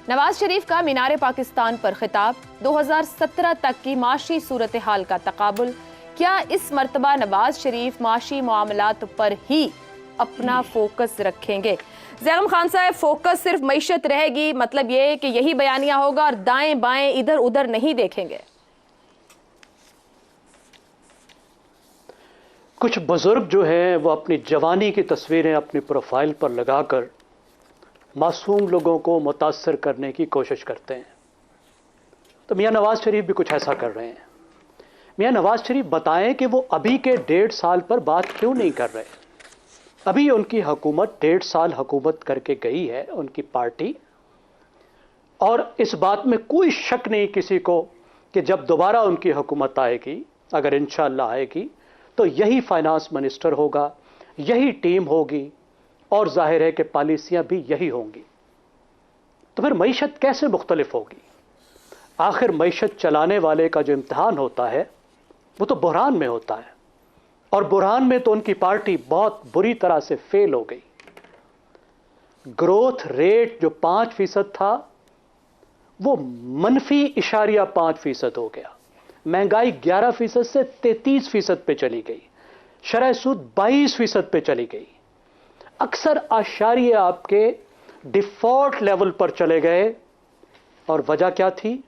नवाज शरीफ का मीनार पाकिस्तान पर खिताब, 2017 तक की माशी सूरत हाल का तकाबुल। क्या इस मर्तबा नवाज शरीफ माशी मामलात पर ही अपना फोकस रखेंगे? ज़ैगम खान साहब, फोकस सिर्फ मईशत रहेगी, मतलब ये कि यही बयानिया होगा और दाएं बाएं इधर उधर नहीं देखेंगे? कुछ बुजुर्ग जो हैं वो अपनी जवानी की तस्वीरें अपनी प्रोफाइल पर लगाकर मासूम लोगों को मुतासर करने की कोशिश करते हैं। तो मियां नवाज शरीफ भी कुछ ऐसा कर रहे हैं। मियां नवाज शरीफ बताएं कि वो अभी के 1.5 साल पर बात क्यों नहीं कर रहे। अभी उनकी हुकूमत 1.5 साल हुकूमत करके गई है, उनकी पार्टी, और इस बात में कोई शक नहीं किसी को कि जब दोबारा उनकी हुकूमत आएगी, अगर इंशाअल्लाह आएगी, तो यही फाइनेंस मिनिस्टर होगा, यही टीम होगी और जाहिर है कि पॉलिसियां भी यही होंगी। तो फिर मईशत कैसे मुख्तलिफ होगी? आखिर मईशत चलाने वाले का जो इम्तिहान होता है वो तो बुरहान में होता है, और बुरहान में तो उनकी पार्टी बहुत बुरी तरह से फेल हो गई। ग्रोथ रेट जो 5% था वो -0.5% हो गया। महंगाई 11% से 33% पे चली गई। शरह सूद 22% पे चली गई। अक्सर आशारिये आपके डिफॉल्ट लेवल पर चले गए, और वजह क्या थी?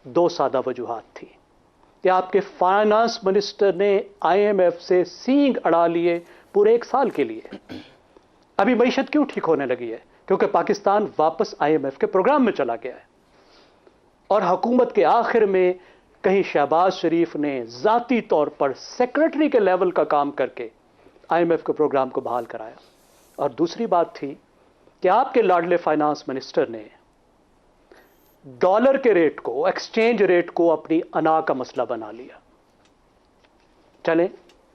2 सादा वजूहात थी कि आपके फाइनेंस मिनिस्टर ने IMF से सींग अड़ा लिए पूरे 1 साल के लिए। अभी मईशत क्यों ठीक होने लगी है? क्योंकि पाकिस्तान वापस IMF के प्रोग्राम में चला गया है, और हुकूमत के आखिर में कहीं शहबाज शरीफ ने जाती तौर पर सेक्रेटरी के लेवल का काम करके IMF के प्रोग्राम को बहाल कराया। और दूसरी बात थी कि आपके लाडले फाइनेंस मिनिस्टर ने डॉलर के रेट को, एक्सचेंज रेट को अपनी अना का मसला बना लिया। चलें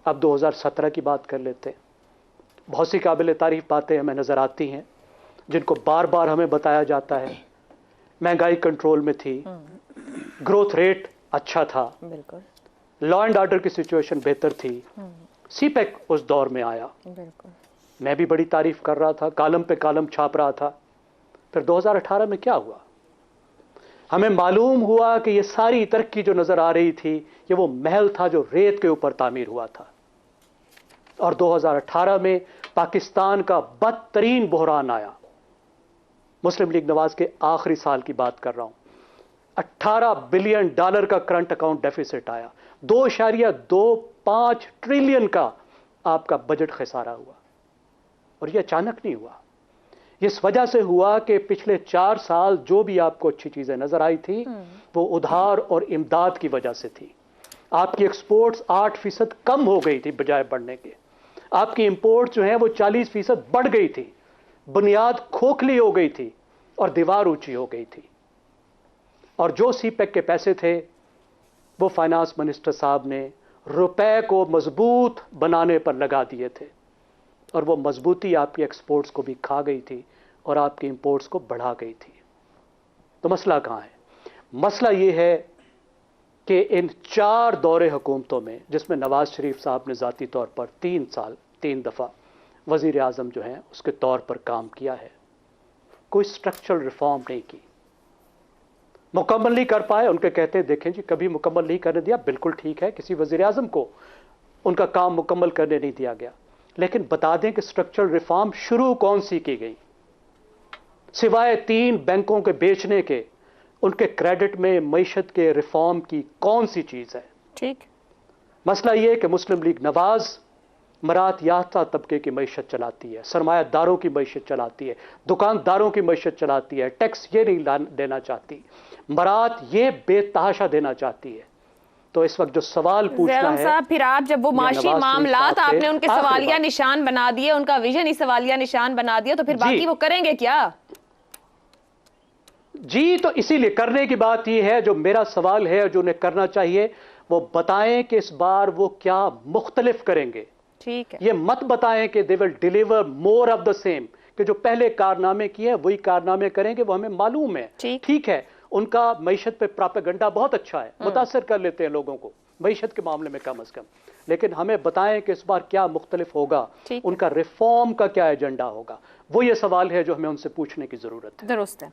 अब 2017 की बात कर लेते हैं। बहुत सी काबिल तारीफ बातें हमें नजर आती हैं जिनको बार बार हमें बताया जाता है। महंगाई कंट्रोल में थी, ग्रोथ रेट अच्छा था, बिल्कुल, लॉ एंड ऑर्डर की सिचुएशन बेहतर थी, CPEC उस दौर में आया, बिल्कुल, मैं भी बड़ी तारीफ कर रहा था, कॉलम पे कॉलम छाप रहा था। फिर 2018 में क्या हुआ? हमें मालूम हुआ कि ये सारी तरक्की जो नजर आ रही थी ये वो महल था जो रेत के ऊपर तामीर हुआ था। और 2018 में पाकिस्तान का बदतरीन बहरान आया। मुस्लिम लीग नवाज के आखिरी साल की बात कर रहा हूं। $18 बिलियन का करंट अकाउंट डेफिसिट आया, 2.25 ट्रिलियन का आपका बजट खसारा हुआ। और यह अचानक नहीं हुआ, इस वजह से हुआ कि पिछले 4 साल जो भी आपको अच्छी चीजें नजर आई थी वो उधार और इमदाद की वजह से थी। आपकी एक्सपोर्ट्स 8% कम हो गई थी बजाय बढ़ने के। आपकी इंपोर्ट्स जो हैं वो 40% बढ़ गई थी। बुनियाद खोखली हो गई थी और दीवार ऊंची हो गई थी। और जो CPEC के पैसे थे वो फाइनेंस मिनिस्टर साहब ने रुपए को मजबूत बनाने पर लगा दिए थे, और वो मजबूती आपकी एक्सपोर्ट्स को भी खा गई थी और आपकी इंपोर्ट्स को बढ़ा गई थी। तो मसला कहां है? मसला ये है कि इन 4 दौरे हुकूमतों में, जिसमें नवाज शरीफ साहब ने ज़ाती तौर पर 3 साल 3 दफ़ा वज़ीर आज़म जो हैं उसके तौर पर काम किया है, कोई स्ट्रक्चरल रिफॉर्म नहीं की। मुकम्मल नहीं कर पाए, उनके कहते हैं देखें जी कभी मुकम्मल नहीं करने दिया, बिल्कुल ठीक है, किसी वज़ीर आज़म को उनका काम मुकम्मल करने नहीं दिया गया। लेकिन बता दें कि स्ट्रक्चरल रिफॉर्म शुरू कौन सी की गई? सिवाय 3 बैंकों के बेचने के, उनके क्रेडिट में मईशत के रिफॉर्म की कौन सी चीज है? ठीक, मसला यह कि मुस्लिम लीग नवाज मरात याफ्ता तबके की मईशत चलाती है, सरमायादारों की मईशत चलाती है, दुकानदारों की मईशत चलाती है, टैक्स ये नहीं देना चाहती, मरात ये बेतहाशा देना चाहती है। तो इस वक्त जो सवाल पूछना है साहब, फिर आप जब वो माशी मामलात आपने उनके सवालिया निशान बना दिए, उनका विजन ही सवालिया निशान बना दिया, तो फिर बाकी वो करेंगे क्या? जी, तो इसीलिए करने की बात यह है, जो मेरा सवाल है जो उन्हें करना चाहिए वो बताएं कि इस बार वो क्या मुख्तलिफ करेंगे। ठीक है, ये मत बताएं कि they will deliver more of the same, कि जो पहले कारनामे किए वही कारनामे करेंगे, वो हमें मालूम है। ठीक है, उनका मईशत पे प्रोपेगेंडा बहुत अच्छा है, मुतासर कर लेते हैं लोगों को मईशत के मामले में कम अज कम, लेकिन हमें बताएं कि इस बार क्या मुख्तलिफ होगा, उनका रिफॉर्म का क्या एजेंडा होगा। वो ये सवाल है जो हमें उनसे पूछने की जरूरत है। दुरुस्त है।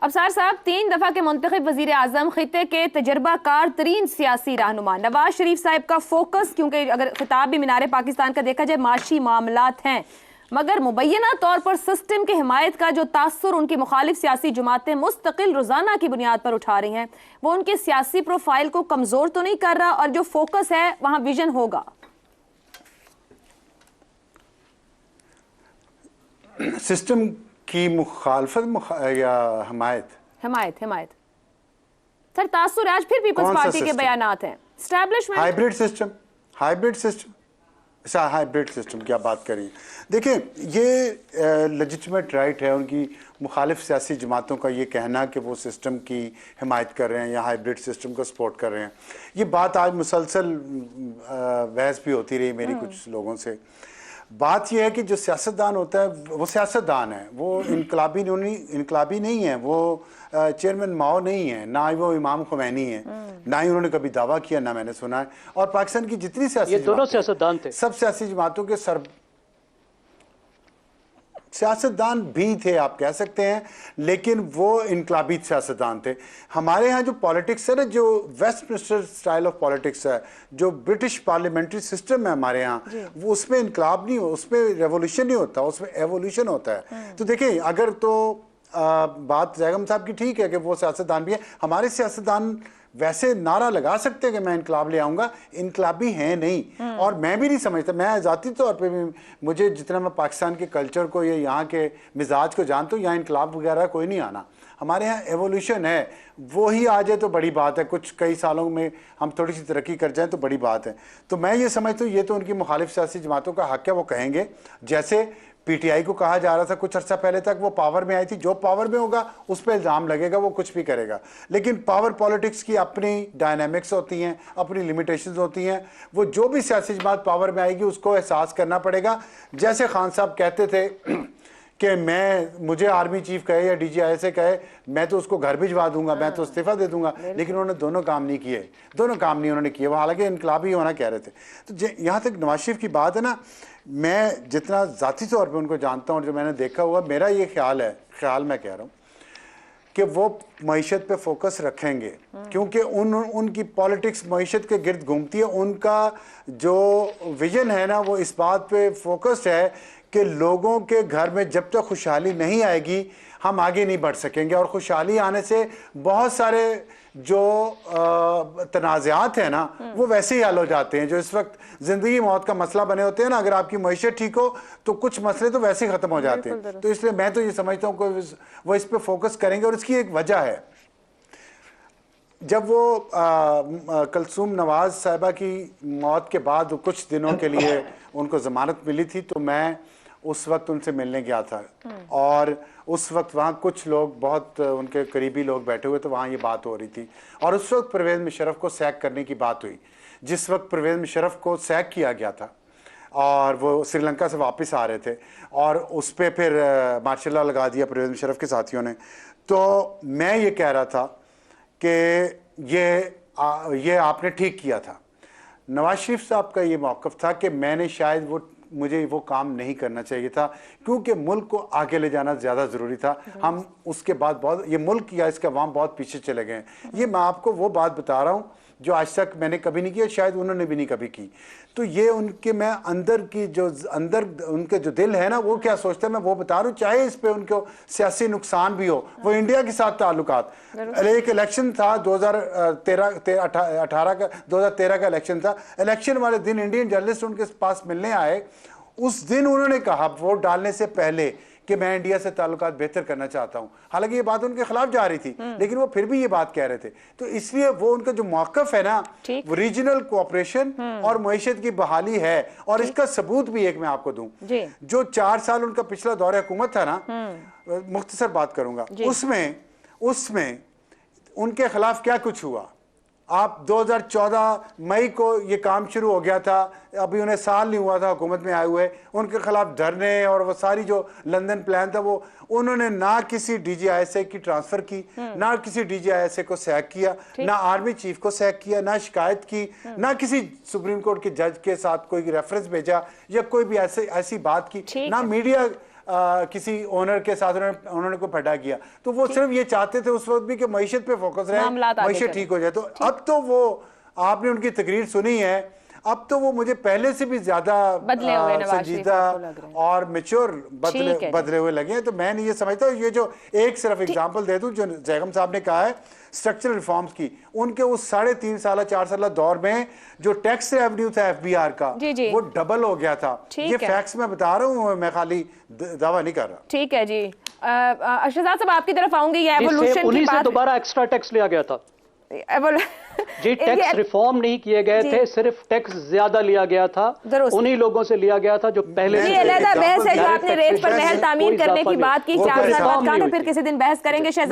अफसार साहब, 3 दफा के मुंतखब वजीर आजम, खिते के तजर्बाकार तरीन सियासी रहनुमा नवाज शरीफ साहब का फोकस, क्योंकि अगर खिताब भी मीनार पाकिस्तान का देखा जाए माशी मामलात हैं, मगर मुबैना तौर पर सिस्टम की हिमायत का जो तासुर उनकी मुखालिफ सियासी जमातें मुस्तकिल रोजाना की बुनियाद पर उठा रही हैं, वो उनके सियासी प्रोफाइल को कमजोर तो नहीं कर रहा, और जो फोकस है वहां विजन होगा? सिस्टम की मुखालफत या हिमायत? हिमायत सर, तासुर आज फिर पीपल्स पार्टी के बयानात हैं। एस्टैब्लिशमेंट, हाइब्रिड सिस्टम अच्छा, हाइब्रिड सिस्टम की आप बात करिए। देखिए, ये लेजिटिमेट राइट है उनकी मुखालिफ सियासी जमातों का ये कहना कि वो सिस्टम की हिमायत कर रहे हैं या हाइब्रिड सिस्टम को सपोर्ट कर रहे हैं। ये बात आज मुसलसल बहस भी होती रही मेरी कुछ लोगों से। बात यह है कि जो सियासतदान होता है वो सियासतदान है, वो इनकलाबी नहीं है, वो चेयरमैन माओ नहीं है, ना ही वो इमाम खुमैनी है, ना ही उन्होंने कभी दावा किया, ना मैंने सुना है। और पाकिस्तान की जितनी सियासी, ये दोनों सियासतदान थे, सब सियासी जमातों के सियासतदान भी थे आप कह सकते हैं, लेकिन वो इनकलाबी सियासतदान थे। हमारे यहाँ जो पॉलिटिक्स है ना, जो वेस्टमिनिस्टर स्टाइल ऑफ पॉलिटिक्स है, जो ब्रिटिश पार्लियामेंट्री सिस्टम है हमारे यहाँ, वो उसमें इनकलाब नहीं हो, उसमें रेवोल्यूशन नहीं होता, उसमें एवोल्यूशन होता है। तो देखिए, अगर तो बात जैगम साहब की ठीक है कि वो सियासतदान भी है, हमारे सियासतदान वैसे नारा लगा सकते हैं कि मैं इनकलाब ले आऊंगा, इनकलाबी है नहीं। और मैं भी नहीं समझता, मैं ज़ाती तौर पे भी, मुझे जितना मैं पाकिस्तान के कल्चर को या यहाँ के मिजाज को जानता हूँ, यहाँ इनकलाब वगैरह कोई नहीं आना। हमारे यहाँ एवोल्यूशन है, वो ही आ जाए तो बड़ी बात है, कुछ कई सालों में हम थोड़ी सी तरक्की कर जाएं तो बड़ी बात है। तो मैं ये समझता हूँ ये तो उनकी मुखालिफ सियासी जमातों का हक है, वो कहेंगे। जैसे पीटीआई को कहा जा रहा था कुछ अर्सा पहले तक, वो पावर में आई थी, जो पावर में होगा उस पर इल्ज़ाम लगेगा, वो कुछ भी करेगा। लेकिन पावर पॉलिटिक्स की अपनी डायनामिक्स होती हैं, अपनी लिमिटेशंस होती हैं। वो जो भी सियासी जमात पावर में आएगी उसको एहसास करना पड़ेगा। जैसे खान साहब कहते थे कि मुझे आर्मी चीफ कहे या DGIS कहे, मैं तो उसको घर भिजवा दूंगा, मैं तो इस्तीफा दे दूंगा। लेकिन उन्होंने दोनों काम नहीं किए, उन्होंने किए, वो हालांकि इनकलाबी होना कह रहे थे। तो यहाँ तक नवाज शरीफ की बात है ना, मैं जितना ज़ाती तौर पे उनको जानता हूँ और जो मैंने देखा हुआ, मेरा ये ख्याल मैं कह रहा हूँ कि वो मईशत पे फोकस रखेंगे, क्योंकि उनकी पॉलिटिक्स मईशत के गिर्द घूमती है। उनका जो विजन है ना, वो इस बात पे फोकस्ड है कि लोगों के घर में जब तक खुशहाली नहीं आएगी हम आगे नहीं बढ़ सकेंगे। और खुशहाली आने से बहुत सारे जो तनाज़ात हैं ना, वो वैसे ही हल हो जाते हैं। जो इस वक्त ज़िंदगी मौत का मसला बने होते हैं ना, अगर आपकी मईशत ठीक हो तो कुछ मसले तो वैसे ही ख़त्म हो जाते हैं। तो इसलिए मैं तो ये समझता हूँ कि वो इस पर फोकस करेंगे। और इसकी एक वजह है, जब वो कलसूम नवाज साहिबा की मौत के बाद कुछ दिनों के लिए उनको ज़मानत मिली थी, तो मैं उस वक्त उनसे मिलने गया था। और उस वक्त वहाँ कुछ लोग, बहुत उनके करीबी लोग बैठे हुए, तो वहाँ ये बात हो रही थी। और उस वक्त परवेज़ मुशर्रफ को सैक करने की बात हुई। जिस वक्त परवेज़ मुशर्रफ को सैक किया गया था और वो श्रीलंका से वापस आ रहे थे, और उस पर फिर मार्शल लॉ लगा दिया परवेज़ मुशर्रफ के साथियों ने। तो मैं ये कह रहा था कि ये आपने ठीक किया था। नवाज शरीफ साहब का ये मौक़िफ़ था कि मैंने शायद मुझे वो काम नहीं करना चाहिए था, क्योंकि मुल्क को आगे ले जाना ज़्यादा ज़रूरी था। हम उसके बाद ये मुल्क या इसके अवाम बहुत पीछे चले गए हैं। ये मैं आपको वो बात बता रहा हूँ जो आज तक मैंने कभी नहीं की, शायद उन्होंने भी नहीं कभी की। तो ये उनके, मैं अंदर उनके जो दिल है ना, वो क्या सोचते हैं मैं वो बता रहा हूँ। चाहे इस पे उनको सियासी नुकसान भी हो, वो इंडिया के साथ ताल्लुकात। एक इलेक्शन था 2013 का इलेक्शन था। इलेक्शन वाले दिन इंडियन जर्नलिस्ट उनके पास मिलने आए। उस दिन उन्होंने कहा वोट डालने से पहले कि मैं इंडिया से ताल्लुकात बेहतर करना चाहता हूं। हालांकि ये बात उनके खिलाफ जा रही थी, लेकिन वो फिर भी ये बात कह रहे थे। तो इसलिए वो उनका जो मौक़िफ़ है ना, वो रीजनल कोऑपरेशन और मईशत की बहाली है। और इसका सबूत भी एक मैं आपको दूं, जो 4 साल उनका पिछला दौर हुकूमत था ना, मुख्तसर बात करूंगा, उसमें उनके खिलाफ क्या कुछ हुआ। आप 2014 मई को ये काम शुरू हो गया था, अभी उन्हें साल नहीं हुआ था हुकूमत में आए हुए। उनके खिलाफ धरने और वो सारी जो लंदन प्लान था, वो उन्होंने ना किसी DGIS की ट्रांसफ़र की, ना किसी DGIS को सैक किया, ना आर्मी चीफ को सैक किया, ना शिकायत की, ना किसी सुप्रीम कोर्ट के जज के साथ कोई रेफरेंस भेजा या कोई भी ऐसी बात की, ना मीडिया किसी ओनर के साथ उन्होंने कोई फटा किया, तो वो सिर्फ ये चाहते थे उस वक्त भी कि मईशत पे फोकस रहे, मामलात आगे मईशत चलें। ठीक हो जाए। तो अब तो वो आपने उनकी तकरीर सुनी है, अब तो वो मुझे पहले से भी ज्यादा बदले हुए नवाज शरीफ संजीदा आपको लग रहे हैं। और मेच्योर ठीक है। बदले हुए लगे हैं। तो मैं नहीं ये समझता, ये जो एक सिर्फ एग्जांपल दे दूं जो जैगम साहब ने कहा है स्ट्रक्चरल रिफॉर्म्स की, उनके उस 3.5 साल 4 साल दौर में जो टैक्स रेवेन्यू था एफबीआर का, जी, जी। वो डबल हो गया था। ठीक ये है। फैक्ट्स मैं बता रहा हूँ, मैं खाली दावा नहीं कर रहा। ठीक है जी। शहजाद साहब आपकी तरफ आऊंगी। ये इससे एवोल्यूशन की उन्हीं से बात, दोबारा एक्स्ट्रा टैक्स लिया गया था जी। टैक्स रिफॉर्म नहीं किए गए जी। थे, सिर्फ टैक्स ज्यादा लिया गया था, दुरुस्त। उन्हीं लोगों से लिया गया था जो पहले ये से अलग बहस है जो Direct आपने रेत पर taxation महल में तामीर कोई करने इजाफा की नहीं। बात की, वो 4 साल कोई बाद रिफॉर्म कहा नहीं था, हुई फिर थी। किसी दिन बहस करेंगे।